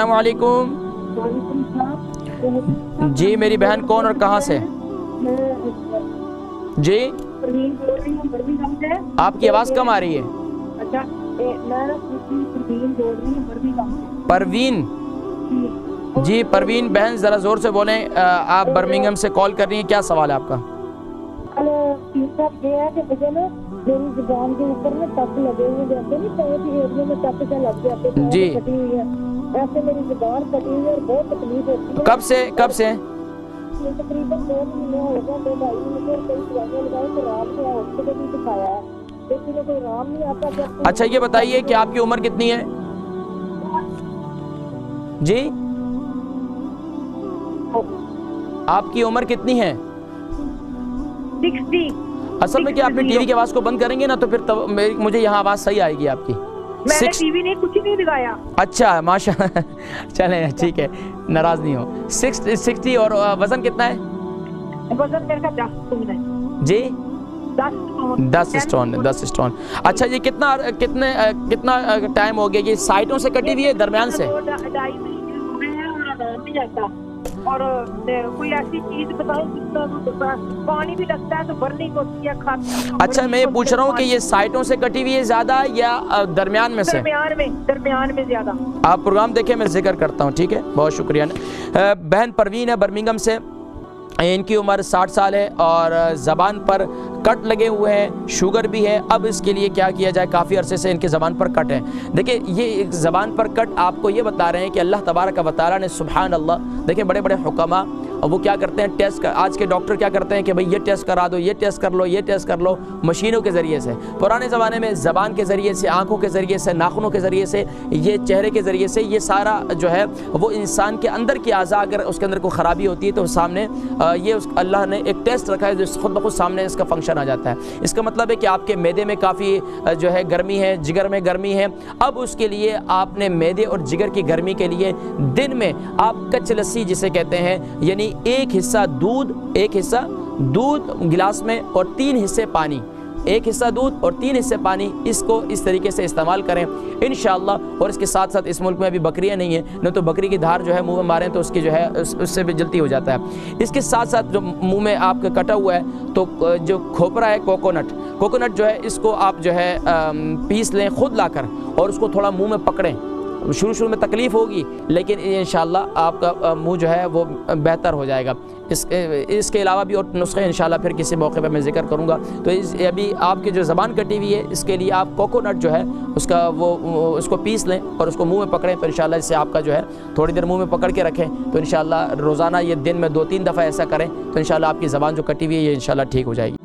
अस्सलाम वालेकुम। जी मेरी बहन कौन और कहाँ से? जी आपकी आवाज़ कम आ रही है। अच्छा परवीन। जी परवीन बहन ज़रा ज़ोर से बोलें। आप बर्मिंघम से कॉल कर रही हैं, क्या सवाल है आपका? ये है कि मुझे ना मेरी जुबान के ऊपर में टप लगे हुए जाते हैं, तो एरिया में टप से लग जाते हैं, जी कटी हुई है, ऐसे मेरी जुबान कटी हुई है और बहुत तकलीफ होती है। कब से? तकरीबन 2 महीने हो गए, 2-2.5 महीने, और कई दवाइयां लगाई तो आराम नहीं आया, हॉस्पिटल भी दिखाया है लेकिन कोई आराम नहीं आता। अच्छा ये बताइए कि आपकी उम्र कितनी है? जी आपकी उम्र कितनी है? 60। असल में क्या आपने टीवी की आवाज़ को बंद करेंगे ना तो फिर मुझे यहाँ आवाज़ सही आएगी आपकी। मैंने टीवी नहीं, कुछ नहीं लगाया। अच्छा माशाल्लाह चलें ठीक है, नाराज नहीं हो। 60 और वजन कितना है? वजन मेरे का 10 स्टोन है। जी 10 स्टोन। 10 स्टोन। अच्छा ये कितना टाइम हो गया? ये साइडों से कटी हुई है, दरमियान से? 2-2.5 महीने हो गए हैं और आराम नहीं आता। और कोई ऐसी चीज बताओ जिसमें पानी भी लगता है तो भरनी होती है, खाती। अच्छा मैं ये पूछ रहा हूँ कि ये साइडों से कटी हुई है ज्यादा या दरमियान में से? दरमियान में ज्यादा। आप प्रोग्राम देखें, मैं जिक्र करता हूँ, ठीक है? बहुत शुक्रिया। बहन परवीन है बर्मिंघम से, इनकी उम्र 60 साल है और ज़बान पर कट लगे हुए हैं, शुगर भी है। अब इसके लिए क्या किया जाए? काफ़ी अरसे से इनके ज़बान पर कट है। देखिए ये ज़बान पर कट आपको ये बता रहे हैं कि अल्लाह तबारक व तआला ने सुभान अल्लाह, देखिए बड़े बड़े हुक्मा वो क्या करते हैं, टेस्ट आज के डॉक्टर क्या करते हैं कि भाई ये टेस्ट करा दो, ये टेस्ट कर लो, ये टेस्ट कर लो, मशीनों के ज़रिए से। पुराने ज़माने में ज़बान के ज़रिए से, आँखों के ज़रिए से, नाखूनों के ज़रिए से, ये चेहरे के ज़रिए से, ये सारा जो है वो इंसान के अंदर की अज़ा अगर उसके अंदर कोई ख़राबी होती है तो सामने ये अल्लाह ने एक टेस्ट रखा है जो खुद ब खुद सामने इसका फंक्शन आ जाता है। इसका मतलब है कि आपके मैदे में काफ़ी जो है गर्मी है, जिगर में गर्मी है। अब उसके लिए आपने मैदे और जिगर की गर्मी के लिए दिन में आप कच्ची लस्सी जिसे कहते हैं, यानी एक हिस्सा दूध गिलास में और 3 हिस्से पानी, 1 हिस्सा दूध और 3 हिस्से पानी, इसको इस तरीके से इस्तेमाल करें इंशाअल्लाह। और इसके साथ साथ इस मुल्क में अभी बकरियां नहीं है, न तो बकरी की धार जो है मुंह में मारें तो उसकी जो है उससे भी जल्दी हो जाता है। इसके साथ साथ जो मुंह में आपका कटा हुआ है तो जो खोपरा है, कोकोनट जो है, इसको आप जो है पीस लें खुद लाकर और उसको थोड़ा मुँह में पकड़ें। शुरू में तकलीफ़ होगी लेकिन इंशाअल्लाह आपका मुंह जो है वो बेहतर हो जाएगा। इसके अलावा भी और नुस्खे इंशाअल्लाह फिर किसी मौके पर मैं जिक्र करूँगा। तो अभी आपकी जो ज़बान कटी हुई है इसके लिए आप कोकोनट जो है उसको पीस लें और उसको मुंह में पकड़ें, तो इंशाअल्लाह इससे आपका जो है थोड़ी देर मुंह में पकड़ के रखें तो इंशाअल्लाह रोज़ाना ये दिन में 2-3 दफ़ा ऐसा करें तो इंशाअल्लाह आपकी ज़बान जो कटी हुई है ये इंशाअल्लाह ठीक हो जाएगी।